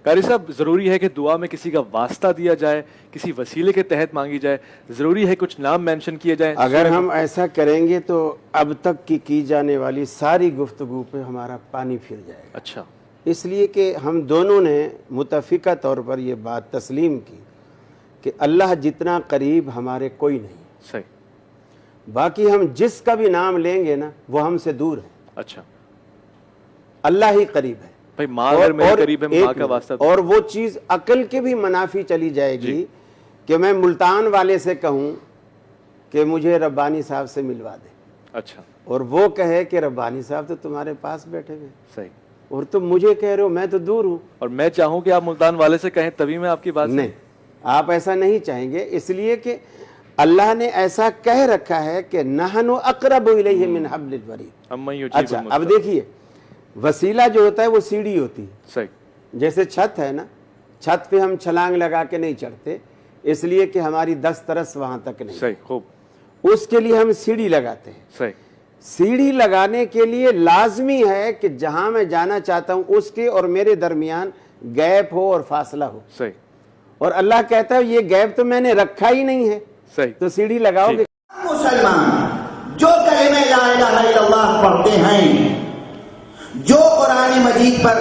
قاری صاحب ضروری ہے کہ دعا میں کسی کا واسطہ دیا جائے, کسی وسیلے کے تحت مانگی جائے, ضروری ہے کچھ نام مینشن کیے جائیں؟ اگر ہم ایسا کریں گے تو اب تک کی جانے والی ساری گفتگو پہ ہمارا پانی پھر جائے گا. اچھا, اس لیے کہ ہم دونوں نے متفقہ طور پر یہ بات تسلیم کی کہ اللہ جتنا قریب ہمارے کوئی نہیں. صحیح. باقی ہم جس کا بھی نام لیں گے نا وہ ہم سے دور ہے. اچھا, اللہ ہی قریب ہے. بھائی ماں اگر میرے قریب ہے, ماں کا واسطہ. اور وہ چیز عقل کے بھی منافی چلی جائے گی کہ میں ملتان والے سے کہوں کہ مجھے ربانی صاحب سے ملوا دے. اچھا, اور وہ کہے کہ ربانی صاحب تو تمہارے پاس بیٹھے ہوئے. صحیح. اور تم مجھے کہہ رہے ہو, میں تو دور ہوں. اور میں چاہوں کہ آپ ملتان والے سے کہیں تبھی میں آپ کی بات. نہیں, آپ ایسا نہیں چاہیں گے, اس لیے کہ اللہ نے ایسا کہہ رکھا ہے کہ نحن اقرب الیہ من حبل الورید. اچھا, اب دیکھیے وسیلہ جو ہوتا ہے وہ سیڑھی ہوتی ہے. صحیح. جیسے چھت ہے نا, چھت پہ ہم چھلانگ لگا کے نہیں چڑھتے, اس لیے کہ ہماری دسترس وہاں تک نہیں. صحیح, خوب. اس کے لیے ہم سیڑھی لگاتے ہیں. صحیح. سیڑھی لگانے کے لیے لازمی ہے کہ جہاں میں جانا چاہتا ہوں اس کے اور میرے درمیان گیپ ہو اور فاصلہ ہو. صحیح. اور اللہ کہتا ہے یہ گیپ تو میں نے رکھا ہی نہیں ہے. صحیح. تو سیڑھی لگاؤ گے. مسلمان جو کلمہ لا الہ الا اللہ پڑھتے ہیں, جو قرآن مجید پر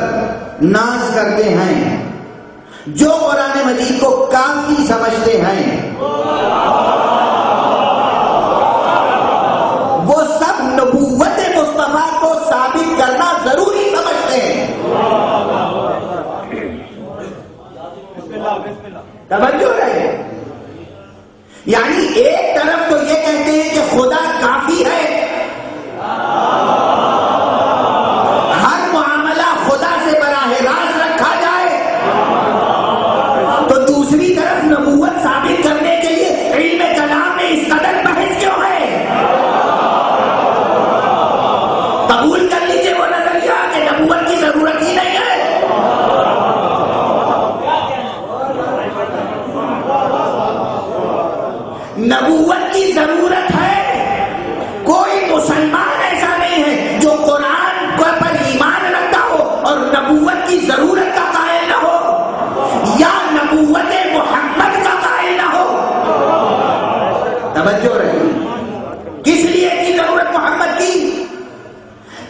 ناز کرتے ہیں, جو قرآن مجید کو کافی سمجھتے ہیں, وہ سب نبوت مصطفیٰ کو ثابت کرنا ضروری سمجھتے ہیں. توجہ رہے. یعنی ایک طرف تو یہ کہتے ہیں کہ خدا کافی ہے, ہر معاملہ خدا سے براہ راست رکھا جائے, تو دوسری طرف نبوت ثابت کرنے کے لیے علم کلام میں اس قدر بحث کیوں ہے؟ قبول کر لیجئے وہ نظریہ کہ نبوت کی ضرورت ہی نہیں ہے. نبوت کی ضرورت ہے. کوئی مسلمان ایسا نہیں ہے جو قرآن پر ایمان رکھتا ہو اور نبوت کی ضرورت کا قائل نہ ہو یا نبوت محمد کا قائل نہ ہو. توجہ رہے. کس لیے کی ضرورت محمد کی؟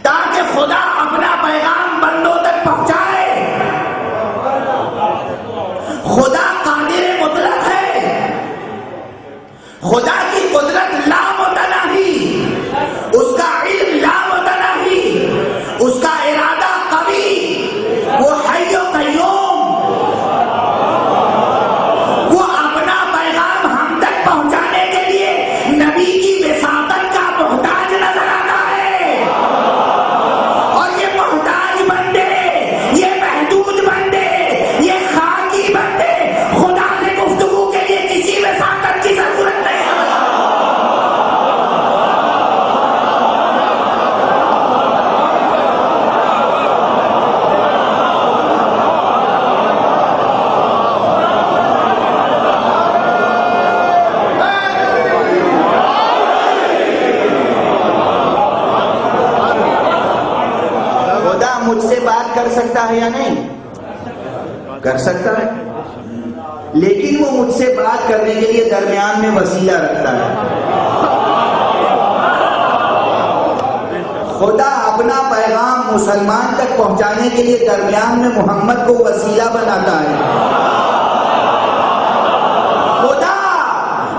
تاکہ خدا اپنا پیغام بندوں تک پہنچائے. خدا قادر مطلق ہے, خدا کی قدرت لامتناہی, اس کا علم لامتناہی, اس کا ارادہ قوی, وہ حی و قیوم, وہ اپنا پیغام ہم تک پہنچانے کے لیے نبی کی وساطت کا محتاج نظر آتا ہے. اور یہ محتاج بندے, یہ محدود بندے, یہ خاکی بندے خدا سے گفتگو کے لیے کسی وساطت کی ضرورت نہیں. خدا مجھ سے بات کر سکتا ہے یا نہیں؟ کر سکتا ہے, لیکن وہ مجھ سے بات کرنے کے لیے درمیان میں وسیلہ رکھتا ہے. خدا اپنا پیغام مسلمان تک پہنچانے کے لیے درمیان میں محمد کو وسیلہ بناتا ہے. خدا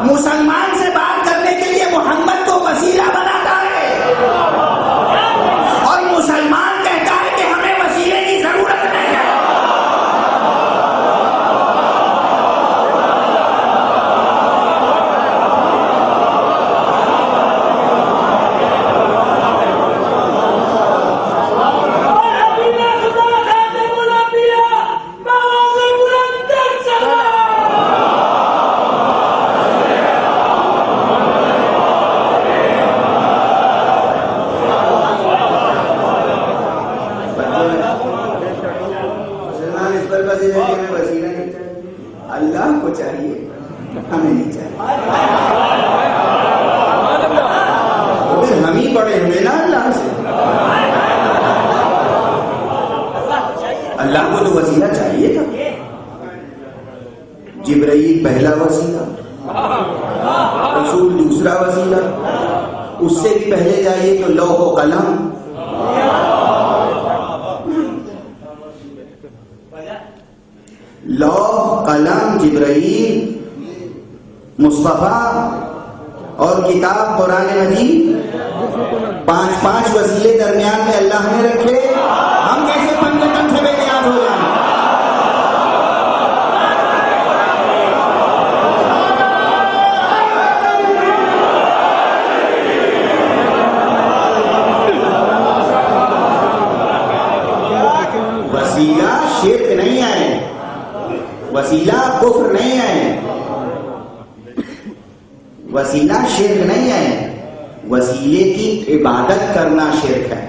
مسلمان سے بات کرنے کے لیے محمد کو وسیلہ بناتا ہے, اور مسلمان کہتا ہے کہ ہمیں وسیلے کی ضرورت نہیں ہے. اللہ کو چاہیے, ہمیں نہیں چاہیے. پھر ہم ہی پڑے ہوئے نا اللہ سے. اللہ کو تو وسیلہ چاہیے تھا. جبرائیل پہلا وسیلہ، رسول دوسرا وسیلہ، اس سے بھی پہلے جائیے تو لوح و قلم، لوح قلم جبرائیل، مصطفیٰ اور کتاب قرآن مجید، 5 وسیلے درمیان میں اللہ نے رکھے. ہم کیسے پنجے کنٹھے میں نیاز ہو جائیں؟ وسیلہ شرک نہیں ہے، وسیلہ کفر نہیں ہے، وسیلہ شرک نہیں ہے، وسیلے کی عبادت کرنا شرک ہے.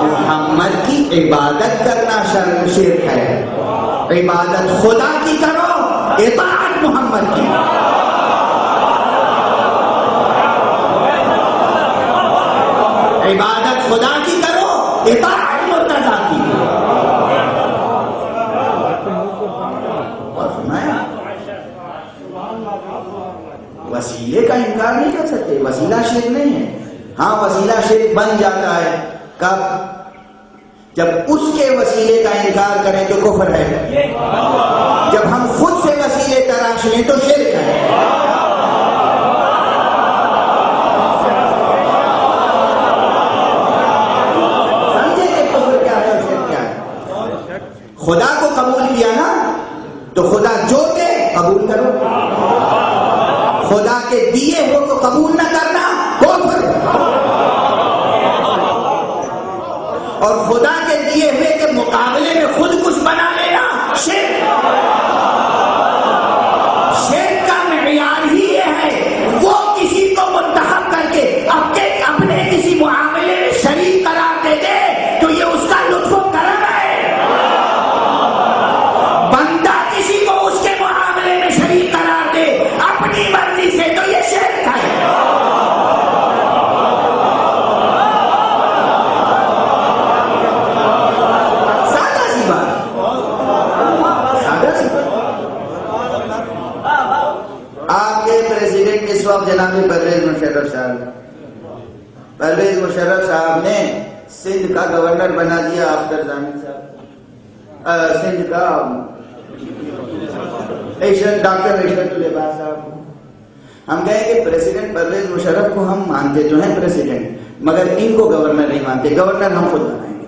محمد کی عبادت کرنا شرک ہے. عبادت خدا کی کرو، اطاعت محمد کی. عبادت خدا کی کرو، اطاعت مرتضیٰ کی. وسیلے کا انکار نہیں کر سکتے، وسیلہ شرک نہیں ہے. ہاں وسیلہ شرک بن جاتا ہے کب؟ جب اس کے وسیلے کا انکار کریں تو کفر ہے، جب ہم خود سے وسیلے تراش لیں تو شرک ہے. سمجھے کہ کفر کیا ہے اور شرک کیا ہے؟ خدا کو قبول کیا نا تو خدا جو دے قبول کرو، خدا کے دیے ہو تو قبول نہ کرنا کفر، اور خدا کے دیے ہوئے کے مقابلے میں خود کچھ بنا لینا شرک. شرک کا معیار ہی یہ ہے وہ کسی کو منتخب کر کے اپنے کسی معاملے میں شریک قرار دے دے تو یہ اس کا لطف و کرم ہے. بندہ کسی کو اس کے معاملے میں شریک قرار دے اپنی مرضی سے تو یہ شرک ہے. سادہ سی بات، سادہ سی بات. آپ کے پریزیڈنٹ اس وقت جناب پرویز مشرف صاحب، پرویز مشرف صاحب نے سندھ کا گورنر بنا دیا اختر ضامن صاحب، سندھ کا ڈاکٹر عشرت العباد صاحب. ہم کہیں کہ پریزیڈنٹ پرویز مشرف کو ہم مانتے جو ہیں پریزیڈنٹ، مگر ان کو گورنر نہیں مانتے، گورنر ہم خود بنائیں گے.